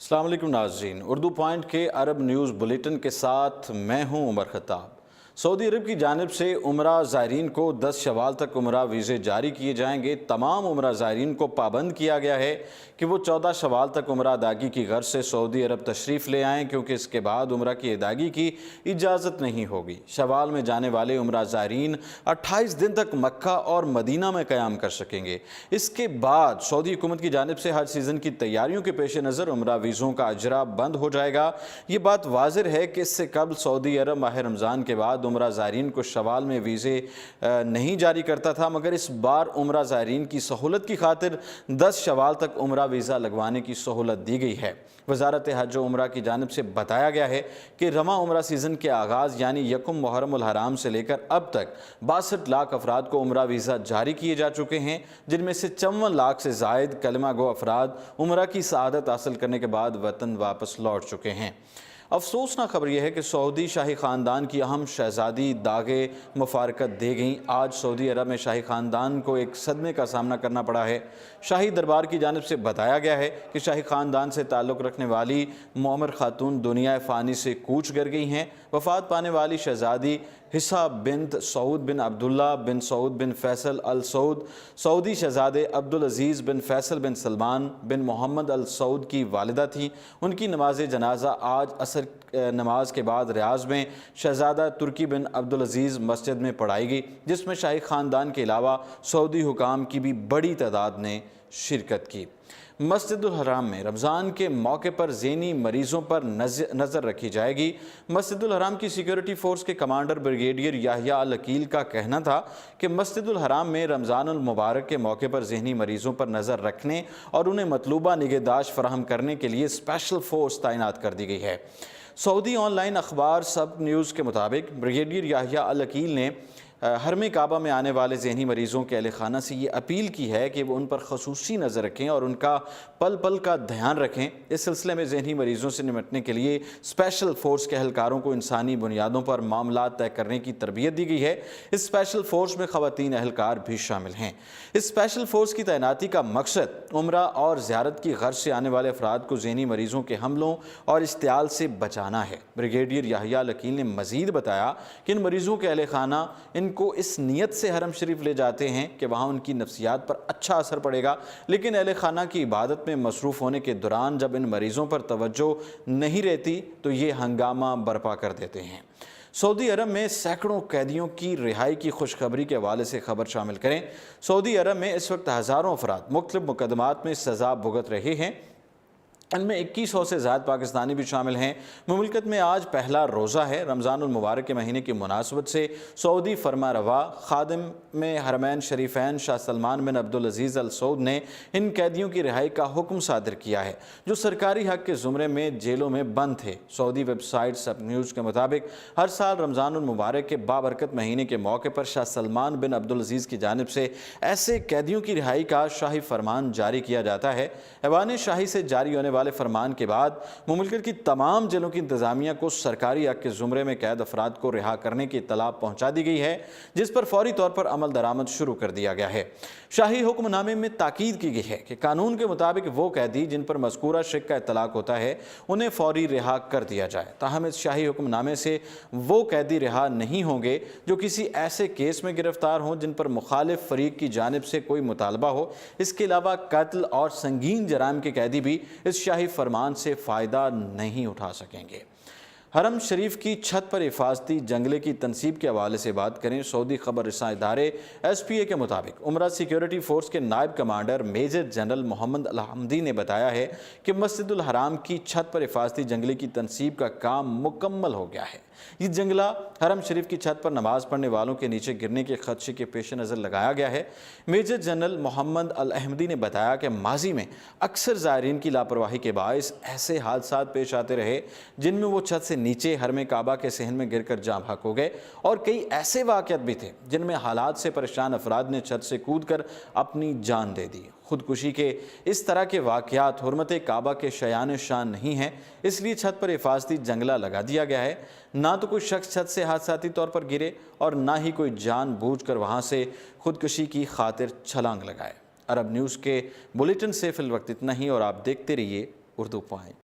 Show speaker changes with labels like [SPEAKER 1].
[SPEAKER 1] अस्सलाम वालेकुम नाज़रीन, उर्दू पॉइंट के अरब न्यूज़ बुलेटिन के साथ मैं हूं उमर खत्ताब। सऊदी अरब की जानिब से उमरा ज़ायरीन को 10 शवाल तक उमरा वीज़े जारी किए जाएंगे। तमाम उमरा ज़ायरीन को पाबंद किया गया है कि वो 14 शवाल तक उमरा अदागी की गर्ज से सऊदी अरब तशरीफ़ ले आएँ, क्योंकि इसके बाद उमरा की अदागी की इजाज़त नहीं होगी। शवाल में जाने वाले उमरा ज़ायरीन 28 दिन तक मक्का और मदीना में क़याम कर सकेंगे। इसके बाद सऊदी हुकूमत की जानिब से हज सीज़न की तैयारियों के पेश नज़र उमरा वीज़ों का अजरा बंद हो जाएगा। ये बात वाज़िह है कि इससे कबल सऊदी अरब माह रमज़ान के बाद उमरा ज़ायरीन को शवाल में वीज़े नहीं जारी करता था, मगर इस बार उमरा ज़ायरीन की सहूलत की खातिर 10 शवाल तक उमरा वीज़ा लगवाने की सहूलत दी गई है। वज़ारत हज व उमरा की जानिब से बताया गया है कि रमा उमरा सीज़न के आगाज़ यानी यकुम मुहर्रम हराम से लेकर अब तक 62 लाख अफराद को उमरा वीज़ा जारी किए जा चुके हैं, जिनमें से 54 लाख से ज़ायद कलमा गो अफराद उमरा की सआदत हासिल करने के बाद वतन वापस लौट चुके हैं। अफसोसनाक खबर यह है कि सऊदी शाही ख़ानदान की अहम शहज़ादी दागे मुफारकत दे गईं। आज सऊदी अरब में शाही ख़ानदान को एक सदमे का सामना करना पड़ा है। शाही दरबार की जानिब से बताया गया है कि शाही ख़ानदान से ताल्लुक़ रखने वाली मोमर खातून दुनिया फ़ानी से कूच कर गई हैं। वफ़ात पाने वाली शहज़ादी हिस्सा बिन सऊद बिन अब्दुल्ला बिन सऊद बिन फैसल अल सऊद, सऊदी शहज़ादे अब्दुल अज़ीज़ बिन फैसल बिन सलमान बिन मोहम्मद अल सऊद की वालिदा थी। उनकी नमाज जनाजा आज असर नमाज के बाद रियाज़ में शहज़ादा तुर्की बिन अब्दुल अज़ीज़ मस्जिद में पढ़ाई गई, जिसमें शाही ख़ानदान के अलावा सऊदी हुकाम की भी बड़ी तादाद ने शिरकत की। मस्जिदुल हराम में रमज़ान के मौके पर ज़हनी मरीज़ों पर नज़र रखी जाएगी। मस्जिदुल हराम की सिक्योरिटी फ़ोर्स के कमांडर ब्रिगेडियर याहिया अल अकील का कहना था कि मस्जिदुल हराम में रमज़ानुल मुबारक के मौके पर ज़हनी मरीज़ों पर नज़र रखने और उन्हें मतलूबा निगहदाश्त फराहम करने के लिए स्पेशल फ़ोर्स तैनात कर दी गई है। सऊदी ऑनलाइन अखबार सब न्यूज़ के मुताबिक ब्रिगेडियर याहिया अल अकील ने हरम काबा में आने वाले ज़हनी मरीज़ों के अहल खाना से ये अपील की है कि वो उन पर खसूसी नज़र रखें और उनका पल पल का ध्यान रखें। इस सिलसिले में ज़हनी मरीज़ों से निपटने के लिए स्पेशल फ़ोर्स के एहलकारों को इंसानी बुनियादों पर मामला तय करने की तरबियत दी गई है। इस स्पेशल फ़ोर्स में ख़वातीन एहलकार भी शामिल हैं। इस स्पेशल फ़ोर्स की तैनाती का मकसद उम्रा और ज़ियारत की गर्ज से आने वाले अफराद को ज़हनी मरीज़ों के हमलों और इश्तियाल से बचाना है। ब्रिगेडियर याहिया अल अकील ने मज़ीद बताया कि इन मरीज़ों के अहल खाना इनको इस नीयत से हरम शरीफ ले जाते हैं कि वहाँ उनकी नफ्सियात पर अच्छा असर पड़ेगा, लेकिन अहल खाना की इबादत में मसरूफ़ होने के दौरान जब इन मरीज़ों पर तवज्जो नहीं रहती तो ये हंगामा बर्पा कर देते हैं। सऊदी अरब में सैकड़ों कैदियों की रिहाई की खुशखबरी के हवाले से खबर शामिल करें। सऊदी अरब में इस वक्त हज़ारों अफराद मुख्तलिफ मुकदमात में सज़ा भुगत रहे हैं। इनमें 2100 से ज़्यादा पाकिस्तानी भी शामिल हैं। मुमलिकत में आज पहला रोज़ा है। रमज़ानुल मुबारक के महीने की मुनासबत से सऊदी फरमा रवा खादिम में हरमैन शरीफैन शाह सलमान बिन अब्दुल अज़ीज़ अल सऊद ने इन कैदियों की रिहाई का हुक्म सादिर किया है जो सरकारी हक़ के ज़ुमरे में जेलों में बंद थे। सऊदी वेबसाइट सब न्यूज़ के मुताबिक हर साल रमज़ानुल मुबारक के बाबरकत महीने के मौके पर शाह सलमान बिन अब्दुल अज़ीज़ की जानिब से ऐसे कैदियों की रिहाई का शाही फरमान जारी किया जाता है। ऐवान शाही से जारी होने वाले फरमान के बाद मुमलिकत की तमाम जेलों की इंतजामिया को सरकारी हक़ के ज़ुमरे में कैद अफराद को रिहा करने की इत्तला पहुँचा दी गई है, जिस पर फौरी तौर पर अमल दरामद शुरू कर दिया गया है। शाही हुक्मनामे में ताकीद की गई है कि कानून के मुताबिक वो कैदी जिन पर मज़कूरा शिक का इत्तलाक होता है उन्हें फौरी रिहा कर दिया जाए। ताहम इस शाही हुक्मनामे से वो कैदी रिहा नहीं होंगे जो किसी ऐसे केस में गिरफ्तार हों जिन पर मुखालिफ फरीक की जानिब से कोई मुतालबा हो। इसके अलावा कत्ल और संगीन जराइम के कैदी भी इस शाही फरमान से फ़ायदा नहीं उठा सकेंगे। हरम शरीफ की छत पर हिफाजती जंगले की तनसीब के हवाले से बात करें। सऊदी खबर रसां इदारे SPA के मुताबिक उमरा सिक्योरिटी फ़ोर्स के नायब कमांडर मेजर जनरल मोहम्मद अल हमदी ने बताया है कि मस्जिदुल हराम की छत पर हिफाजती जंगले की तनसीब का काम मुकम्मल हो गया है। ये जंगला हरम शरीफ की छत पर नमाज पढ़ने वालों के नीचे गिरने के खदशे के पेश नज़र लगाया गया है। मेजर जनरल मोहम्मद अल अहमदी ने बताया कि माजी में अक्सर ज़ायरीन की लापरवाही के बायस ऐसे हादसात पेश आते रहे जिनमें वो छत से नीचे हरम काबा के सहन में गिरकर जाँ भाग हो गए, और कई ऐसे वाक़यात भी थे जिनमें हालात से परेशान अफराद ने छत से कूद कर अपनी जान दे दी। खुदकुशी के इस तरह के वाक़यात हुर्मत काबा के शयान शान नहीं हैं, इसलिए छत पर हिफाजती जंगला लगा दिया गया है। ना तो कोई शख्स छत से हादसाती तौर पर गिरे और ना ही कोई जानबूझकर वहाँ से खुदकुशी की खातिर छलांग लगाए। अरब न्यूज़ के बुलेटिन से फिल वक्त इतना ही, और आप देखते रहिए उर्दू पॉइंट।